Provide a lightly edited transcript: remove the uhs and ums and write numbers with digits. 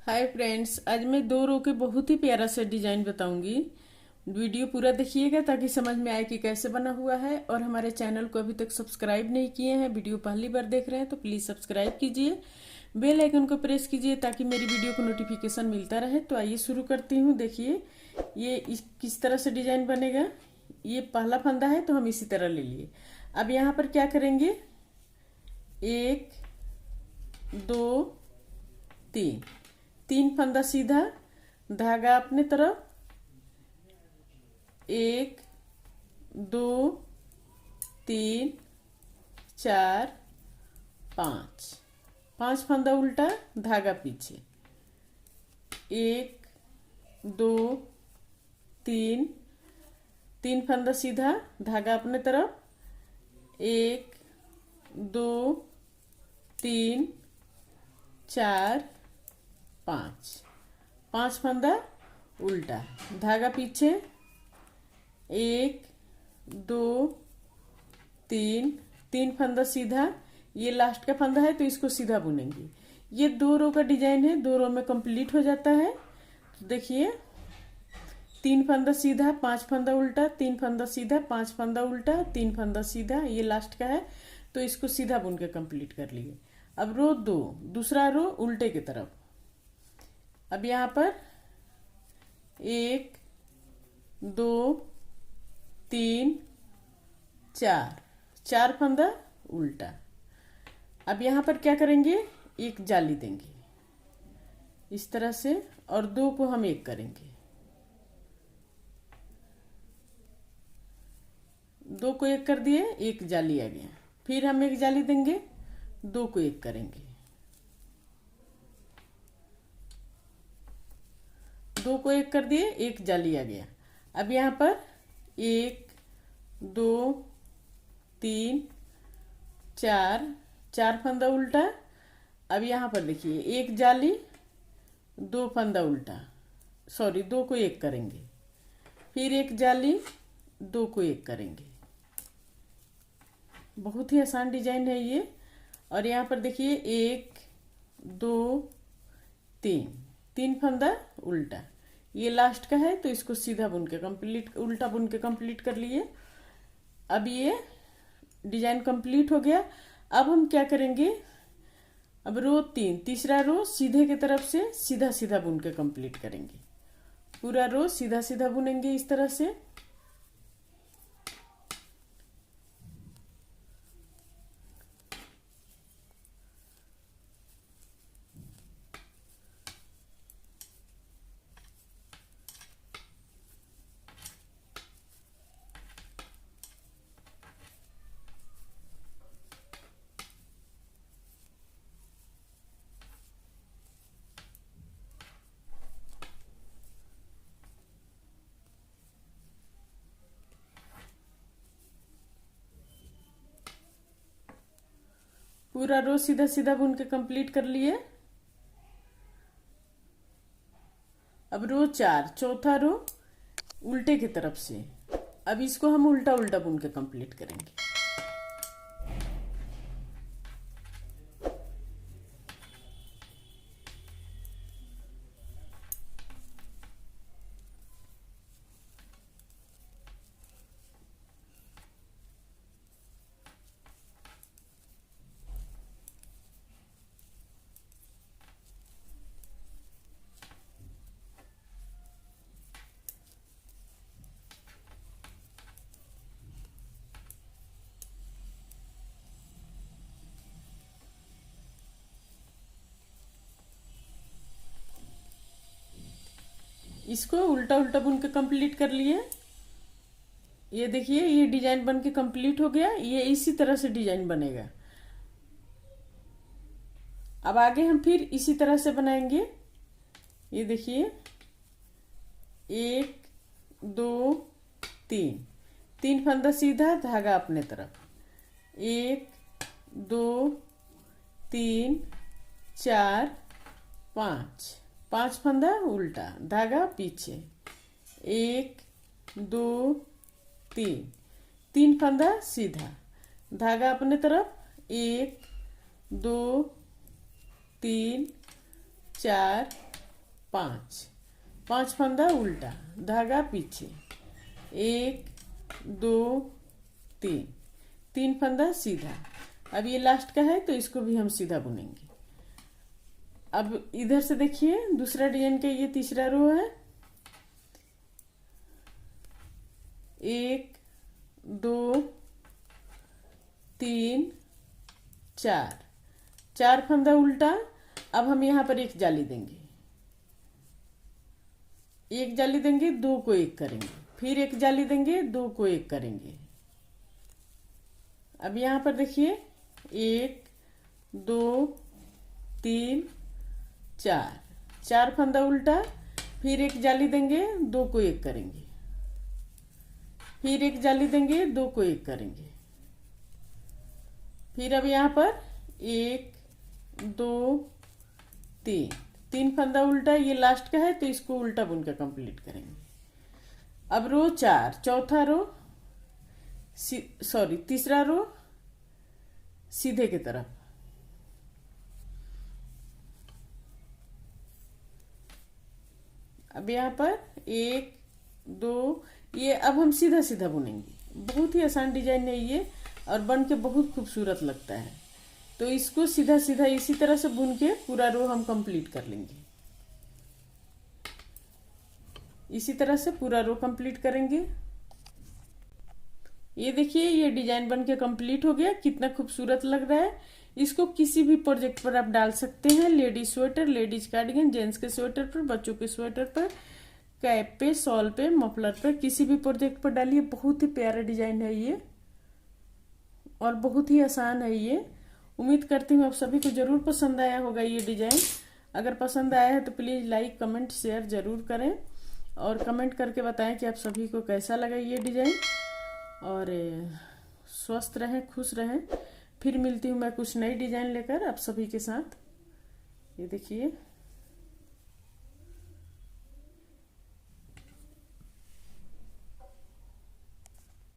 Hi friends, आज मैं 2 रो के बहुत ही प्यारा सा डिजाइन बताऊंगी। वीडियो पूरा देखिएगा ताकि समझ में आए कि कैसे बना हुआ है। और हमारे चैनल को अभी तक सब्सक्राइब नहीं किए हैं, वीडियो पहली बार देख रहे हैं तो प्लीज सब्सक्राइब कीजिए, बेल आइकन को प्रेस कीजिए ताकि मेरी वीडियो को नोटिफिकेशन मिलता रहे। तो आइए शुरू करती हूँ। देखिए ये किस तरह से डिजाइन बनेगा। ये पहला फंदा है तो हम इसी तरह ले लिए। अब यहाँ पर क्या करेंगे, 1 2 3, 3 फंदा सीधा, धागा अपने तरफ, 1 2 3 4 5, 5 फंदा उल्टा, धागा पीछे, 1 2 3, 3 फंदा सीधा, धागा अपने तरफ, 1 2 3 4 5, 5 फंदा उल्टा, धागा पीछे, 1 2 3, 3 फंदा सीधा। ये लास्ट का फंदा है तो इसको सीधा बुनेंगे। ये 2 रो का डिजाइन है, 2 रो में कंप्लीट हो जाता है। तो देखिए 3 फंदा सीधा, 5 फंदा उल्टा, 3 फंदा सीधा, 5 फंदा उल्टा, 3 फंदा सीधा, ये लास्ट का है तो इसको सीधा बुन के कंप्लीट कर लिए। अब रो 2, दूसरा रो उल्टे की तरफ। अब यहाँ पर 1 2 3 4, 4 फंदा उल्टा। अब यहाँ पर क्या करेंगे, एक जाली देंगे इस तरह से, और 2 को हम 1 करेंगे। 2 को 1 कर दिए, एक जाली आ गया। फिर हम एक जाली देंगे, 2 को 1 करेंगे, 2 को 1 कर दिए, एक जाली आ गया। अब यहाँ पर 1 2 3 4, 4 फंदा उल्टा। अब यहाँ पर देखिए एक जाली, 2 फंदा उल्टा, सॉरी 2 को 1 करेंगे, फिर एक जाली, 2 को 1 करेंगे। बहुत ही आसान डिजाइन है ये। और यहाँ पर देखिए 1 2 3, 3 फंदा उल्टा, ये लास्ट का है तो इसको सीधा बुन के कंप्लीट, उल्टा बुन के कंप्लीट कर लिए। अब ये डिजाइन कंप्लीट हो गया। अब हम क्या करेंगे, अब रो 3, तीसरा रो सीधे की तरफ से सीधा सीधा बुन के कंप्लीट करेंगे। पूरा रो सीधा सीधा बुनेंगे इस तरह से। पूरा रो सीधा सीधा बुन के कंप्लीट कर लिए। अब रो 4, चौथा रो उल्टे की तरफ से, अब इसको हम उल्टा उल्टा बुन के कंप्लीट करेंगे। इसको उल्टा उल्टा बुन के कंप्लीट कर लिए। ये देखिए ये डिजाइन बन के कंप्लीट हो गया। ये इसी तरह से डिजाइन बनेगा। अब आगे हम फिर इसी तरह से बनाएंगे। ये देखिए 1 2 3, 3 फंदा सीधा, धागा अपने तरफ, 1 2 3 4 5, 5 फंदा उल्टा, धागा पीछे, 1 2 3, 3 फंदा सीधा, धागा अपने तरफ, 1 2 3 4 5, 5 फंदा उल्टा, धागा पीछे, 1 2 3, 3 फंदा सीधा। अब ये लास्ट का है तो इसको भी हम सीधा बुनेंगे। अब इधर से देखिए दूसरा डिजाइन का ये तीसरा रो है, 1 2 3 4, 4 फंदा उल्टा। अब हम यहाँ पर एक जाली देंगे, एक जाली देंगे, 2 को एक करेंगे, फिर एक जाली देंगे, 2 को एक करेंगे। अब यहाँ पर देखिए 1 2 3 4, 4 फंदा उल्टा, फिर एक जाली देंगे, 2 को एक करेंगे, फिर एक जाली देंगे, 2 को एक करेंगे। फिर अब यहाँ पर 1 2 3, 3 फंदा उल्टा, ये लास्ट का है तो इसको उल्टा बुन के कंप्लीट करेंगे। अब रो 4, चौथा रो तीसरा रो सीधे की तरफ। अब यहाँ पर 1 2, ये अब हम सीधा सीधा बुनेंगे। बहुत ही आसान डिजाइन है ये और बन के बहुत खूबसूरत लगता है। तो इसको सीधा सीधा इसी तरह से बुन के पूरा रो हम कंप्लीट कर लेंगे। इसी तरह से पूरा रो कंप्लीट करेंगे। ये देखिए ये डिजाइन बन के कंप्लीट हो गया, कितना खूबसूरत लग रहा है। इसको किसी भी प्रोजेक्ट पर आप डाल सकते हैं, ladies sweater, ladies cardigan, gents के स्वेटर पर, बच्चों के स्वेटर पर, कैप पे, शॉल पे, मफलर पे, किसी भी प्रोजेक्ट पर डालिए। बहुत ही प्यारा डिजाइन है ये और बहुत ही आसान है ये। उम्मीद करती हूँ आप सभी को जरूर पसंद आया होगा ये डिजाइन। अगर पसंद आया है तो प्लीज लाइक कमेंट शेयर जरूर करें और कमेंट करके बताएं कि आप सभी को कैसा लगा ये डिजाइन। और स्वस्थ रहें, खुश रहें। फिर मिलती हूँ मैं कुछ नई डिजाइन लेकर आप सभी के साथ। ये देखिए।